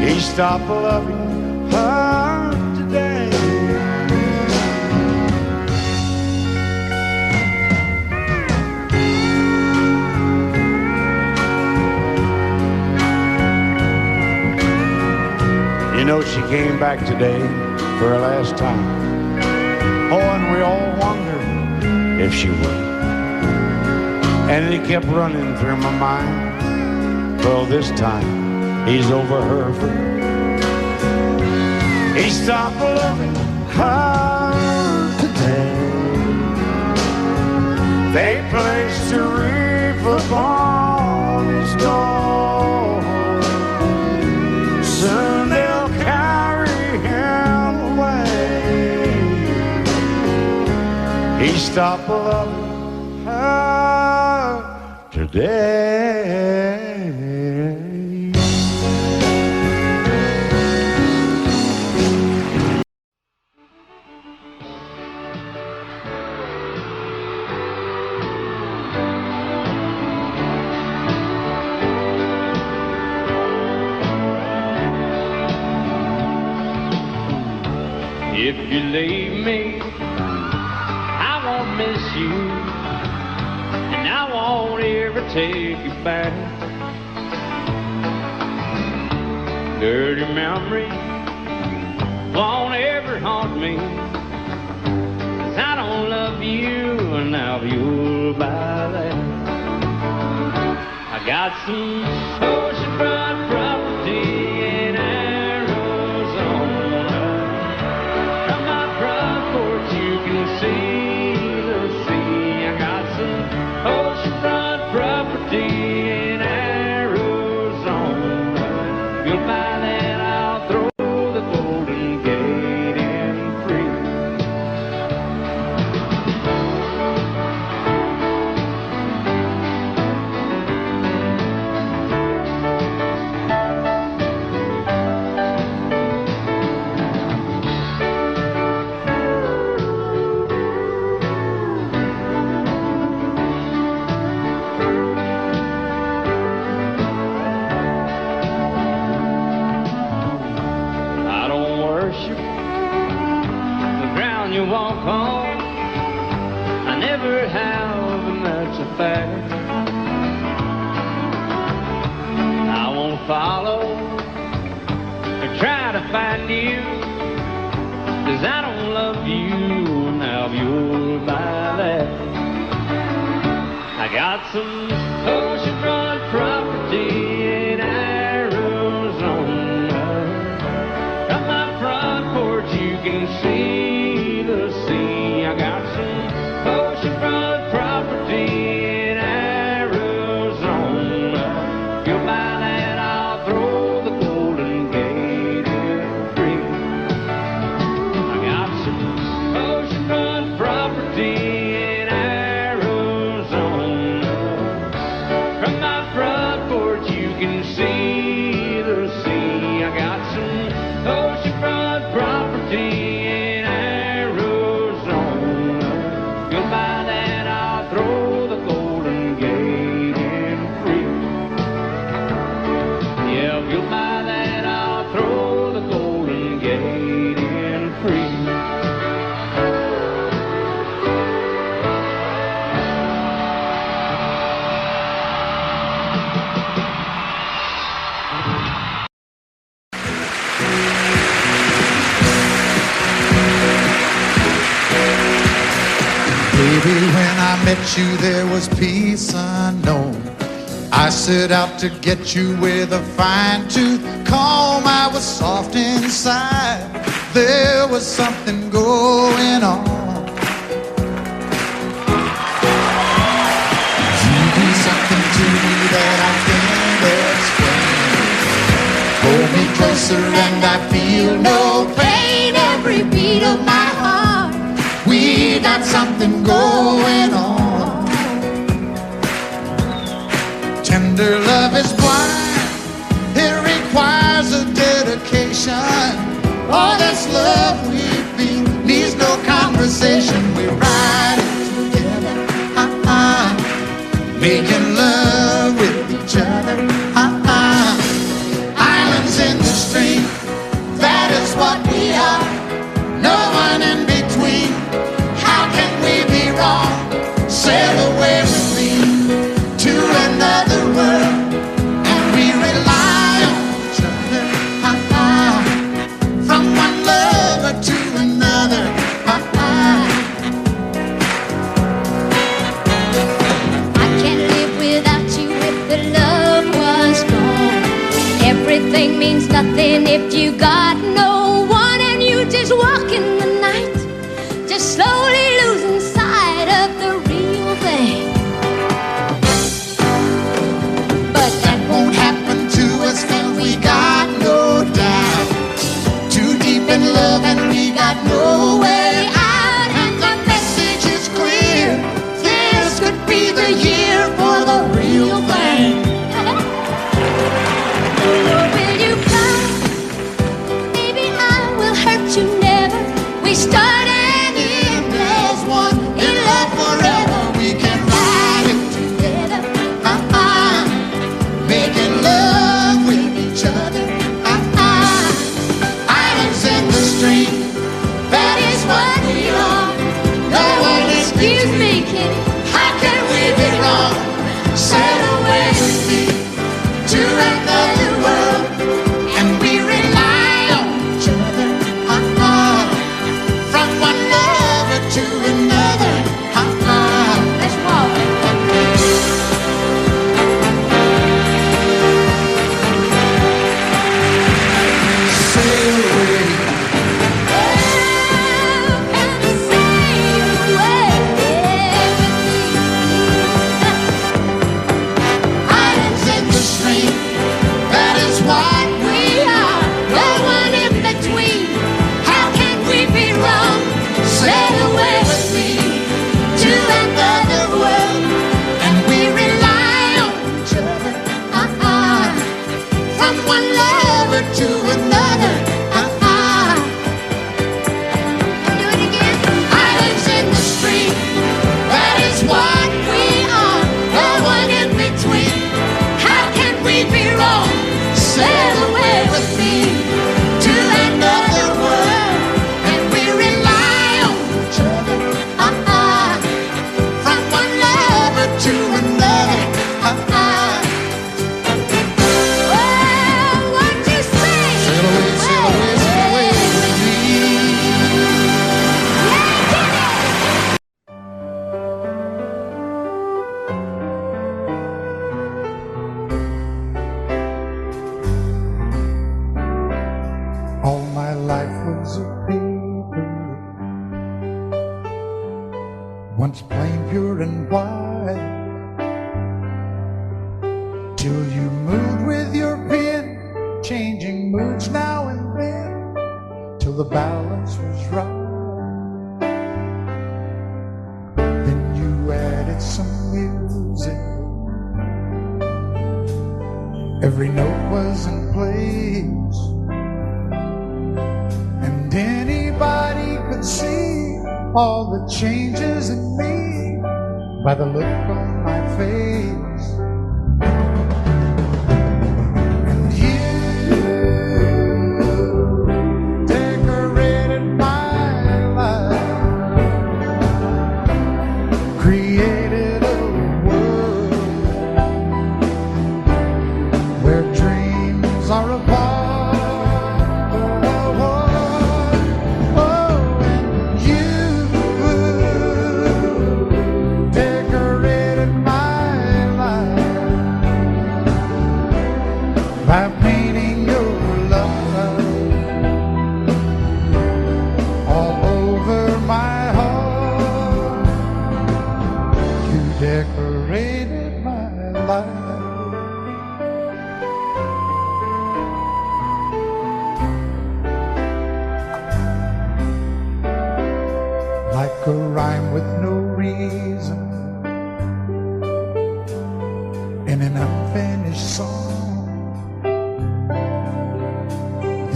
He He stopped loving her today. You know, she came back today for her last time. Oh, and we all wondered if she would. And it kept running through my mind. Well, this time he's over her for good. He stopped loving her today. They placed a wreath upon his door. Soon they'll carry him away. He stopped loving her today. If you leave me, I won't miss you, and I won't ever take you back. Dirty memory won't ever haunt me, 'cause I don't love you, and now you'll buy that. I got some oceanfront property in see the sea. I got some oceanfront property in Arizona. You'll buy that, I'll throw the Golden Gate in free. You walk on, I never have, and that's a fact. I won't follow or try to find you, 'cause I don't love you, now you'll buy that. I got some oceanfront property in Arizona. From my front porch you can see the sea. I got some oceanfront property in Arizona. You'll buy that, I'll throw the Golden Gate in free. I got some oceanfront property in Arizona. From my front porch you can see the sea. I got some oceanfront property in Arizona. You'll buy that, I'll throw the Golden Gate in free. Yeah, you'll buy that, I'll throw the Golden Gate in free. Baby, when I met you, there was peace unknown. I set out to get you with a fine-tooth comb. I was soft inside. There was something going on. You do something to me that I can't explain. Hold me closer and I feel no pain. Every beat of my heart, we got something going on. Tender love is blind. It requires a dedication. All this love we feel needs no conversation. We ride it together, making love with each other, islands in the stream. Then if you got no one and you just walk in the night, just slowly losing sight of the real thing. But that won't happen to us 'cause we got no doubt. Too deep in love and we got no way out. And the message is clear. This could be the year for the real thing. Will you cry? Maybe I will hurt you never. We start and end as one. In love forever, we can ride it together. Making love with each other. Islands in the stream, that is what we are. No one excuse me, kitty. How can we be wrong? Sail away with me to another world, and we rely on each other. From one lover to another. Let's walk. Sail away. Islands in the stream, that is what we are. No one in between. How can we be wrong? Sail away with me to another world, and we rely on each other. From one lover to another. Do it again. Islands in the stream, that is what we are. No one in between. How can we be wrong? Sail away with me to another world, and we rely on each other. From one lover to another. Well, what you say? Sail away, sail away, sail away with me. All my life was a paper, once plain, pure and white, till you moved with your pen, changing moods now and then, till the balance was right. Then you added some music, every note was in place, and anybody could see all the changes in me by the look on my face. And you decorated my life, created a world where dreams are apart. By painting your love all over my heart, you decorated my life. Like a rhyme with no reason in an unfinished song.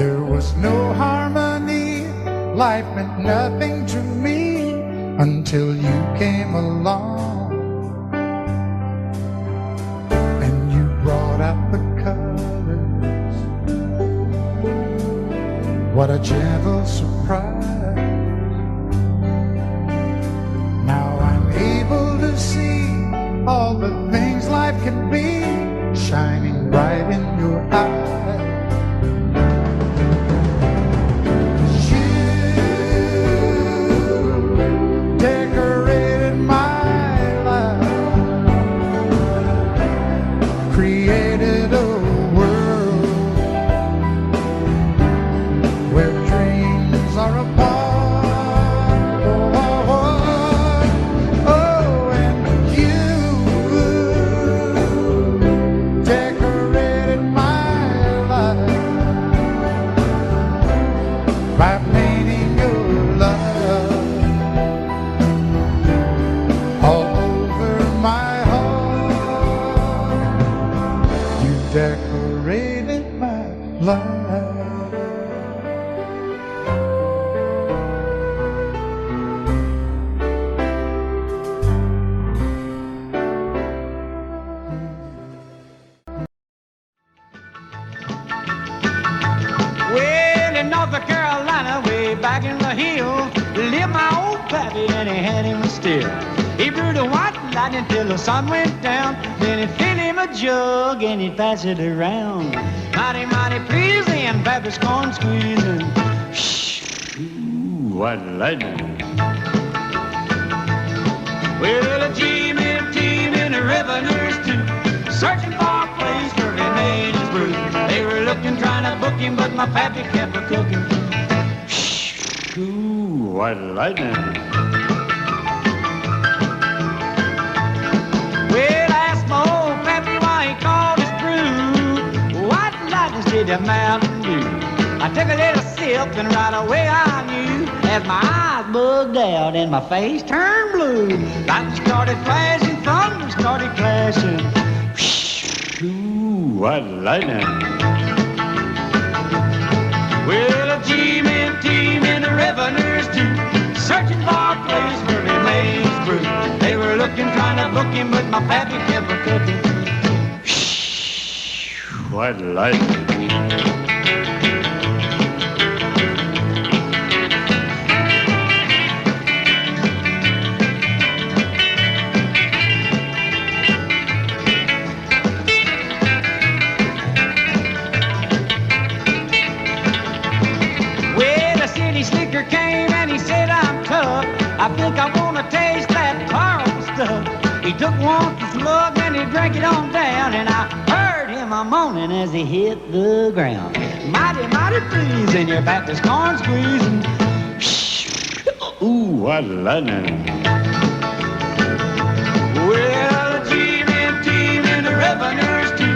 There was no harmony, life meant nothing to me until you came along. And you brought out the colors, what a gentle surprise. Now I'm able to see all the things life can be, shining bright in your eyes. Decorated my life, created a world Well, in North Carolina, way back in the hills, lived my old pappy and he had him still. He brewed a white lightning till the sun went down. Then he'd fill him a jug and he'd pass it around. Mighty, mighty pleasing, Pappy's corn squeezing. Ooh, white lightning. Well, a team in the revenues too, searching for a place where he made his brew. They were looking, trying to book him, but my pappy kept a cooking. Ooh, white lightning. Well, I asked my old pappy why he called his brew white lightning instead of Mountain Dew. I took a little sip and right away I knew, as my eyes bugged out and my face turned blue. Lightning started flashing, thunder started clashing. Ooh, white lightning. Well, a team in the revenues too, searching for a place where he made his brew. They were looking, trying to book him, but my pappy kept a cooking. White lightning. Slicker came and he said, I'm tough. I think I want to taste that powerful stuff. He took one slug and he drank it on down, and I heard him a moaning as he hit the ground. Mighty, mighty pleasing, your Baptist corn squeezing. Ooh, what lightning. Well, a team in the revenues too,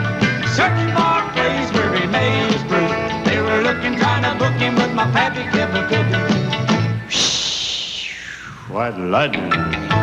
searching for a place where he made his brew. They were looking, trying to book him, but my pappy kept a cooking. White lightning.